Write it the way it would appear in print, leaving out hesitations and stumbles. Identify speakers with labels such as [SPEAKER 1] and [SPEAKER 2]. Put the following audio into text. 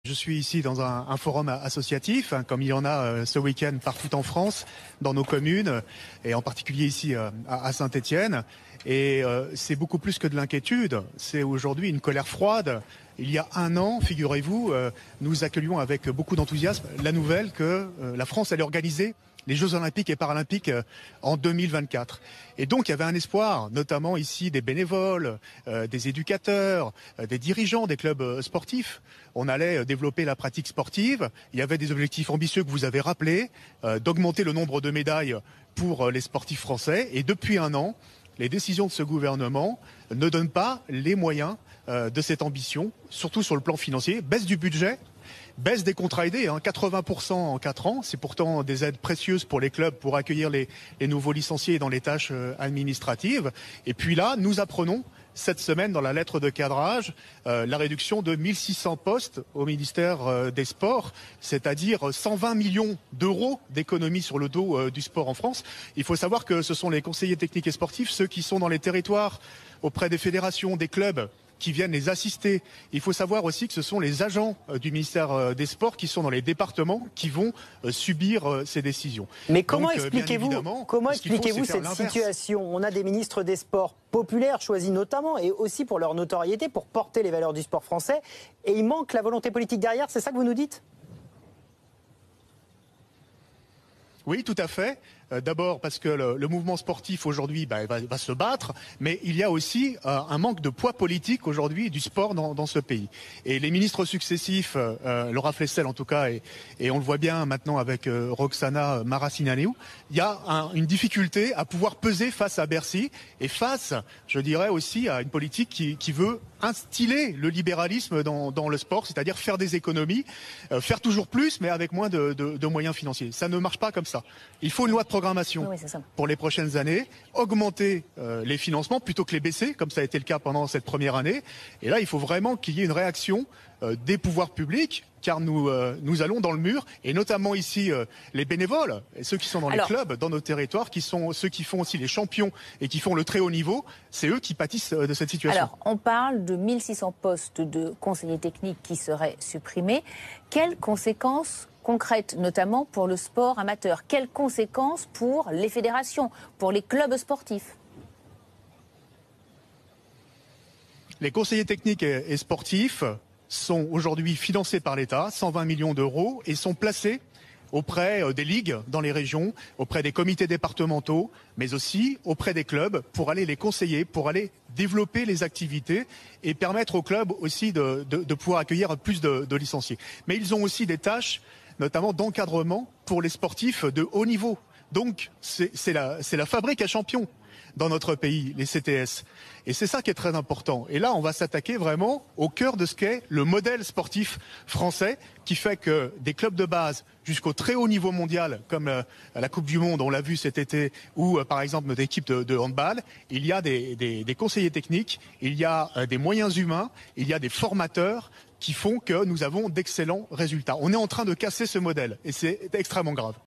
[SPEAKER 1] Je suis ici dans un forum associatif, comme il y en a ce week-end partout en France, dans nos communes, et en particulier ici à Saint-Étienne. Et c'est beaucoup plus que de l'inquiétude, c'est aujourd'hui une colère froide. Il y a un an, figurez-vous, nous accueillions avec beaucoup d'enthousiasme la nouvelle que la France allait organiser les Jeux Olympiques et Paralympiques en 2024. Et donc il y avait un espoir, notamment ici des bénévoles, des éducateurs, des dirigeants des clubs sportifs. On allait développer la pratique sportive. Il y avait des objectifs ambitieux que vous avez rappelés, d'augmenter le nombre de médailles pour les sportifs français. Et depuis un an, les décisions de ce gouvernement ne donnent pas les moyens de cette ambition, surtout sur le plan financier. Baisse du budget, baisse des contrats aidés, 80% en 4 ans. C'est pourtant des aides précieuses pour les clubs pour accueillir les nouveaux licenciés dans les tâches administratives. Et puis là, nous apprenons cette semaine dans la lettre de cadrage la réduction de 1600 postes au ministère des Sports, c'est-à-dire 120 millions d'euros d'économies sur le dos du sport en France. Il faut savoir que ce sont les conseillers techniques et sportifs, ceux qui sont dans les territoires auprès des fédérations, des clubs, qui viennent les assister. Il faut savoir aussi que ce sont les agents du ministère des Sports qui sont dans les départements qui vont subir ces décisions.
[SPEAKER 2] Mais comment expliquez-vous cette situation? On a des ministres des Sports populaires choisis notamment et aussi pour leur notoriété, pour porter les valeurs du sport français, et il manque la volonté politique derrière, c'est ça que vous nous dites?
[SPEAKER 1] Oui, tout à fait. D'abord parce que le mouvement sportif aujourd'hui va se battre, mais il y a aussi un manque de poids politique aujourd'hui du sport dans ce pays. Et les ministres successifs, Laura Flessel en tout cas, et on le voit bien maintenant avec Roxana Maracineanu, il y a une difficulté à pouvoir peser face à Bercy et face, je dirais aussi, à une politique qui veut instiller le libéralisme dans le sport, c'est-à-dire faire des économies, faire toujours plus, mais avec moins de moyens financiers. Ça ne marche pas comme ça. Il faut une loi de programmation pour les prochaines années, augmenter les financements plutôt que les baisser, comme ça a été le cas pendant cette première année. Et là, il faut vraiment qu'il y ait une réaction des pouvoirs publics, car nous allons dans le mur, et notamment ici les bénévoles, et ceux qui sont dans les clubs, dans nos territoires, qui sont ceux qui font aussi les champions et qui font le très haut niveau, c'est eux qui pâtissent de cette situation.
[SPEAKER 3] Alors, on parle de 1600 postes de conseillers techniques qui seraient supprimés. Quelles conséquences concrètes, notamment pour le sport amateur? Quelles conséquences pour les fédérations, pour les clubs sportifs?
[SPEAKER 1] Les conseillers techniques et sportifs sont aujourd'hui financés par l'État, 120 millions d'euros, et sont placés auprès des ligues dans les régions, auprès des comités départementaux, mais aussi auprès des clubs pour aller les conseiller, pour aller développer les activités et permettre aux clubs aussi de pouvoir accueillir plus de licenciés. Mais ils ont aussi des tâches, notamment d'encadrement pour les sportifs de haut niveau. Donc c'est la fabrique à champions dans notre pays, les CTS. Et c'est ça qui est très important. Et là, on va s'attaquer vraiment au cœur de ce qu'est le modèle sportif français, qui fait que des clubs de base jusqu'au très haut niveau mondial, comme la Coupe du Monde, on l'a vu cet été, ou par exemple notre équipe de handball, il y a des conseillers techniques, il y a des moyens humains, il y a des formateurs qui font que nous avons d'excellents résultats. On est en train de casser ce modèle et c'est extrêmement grave.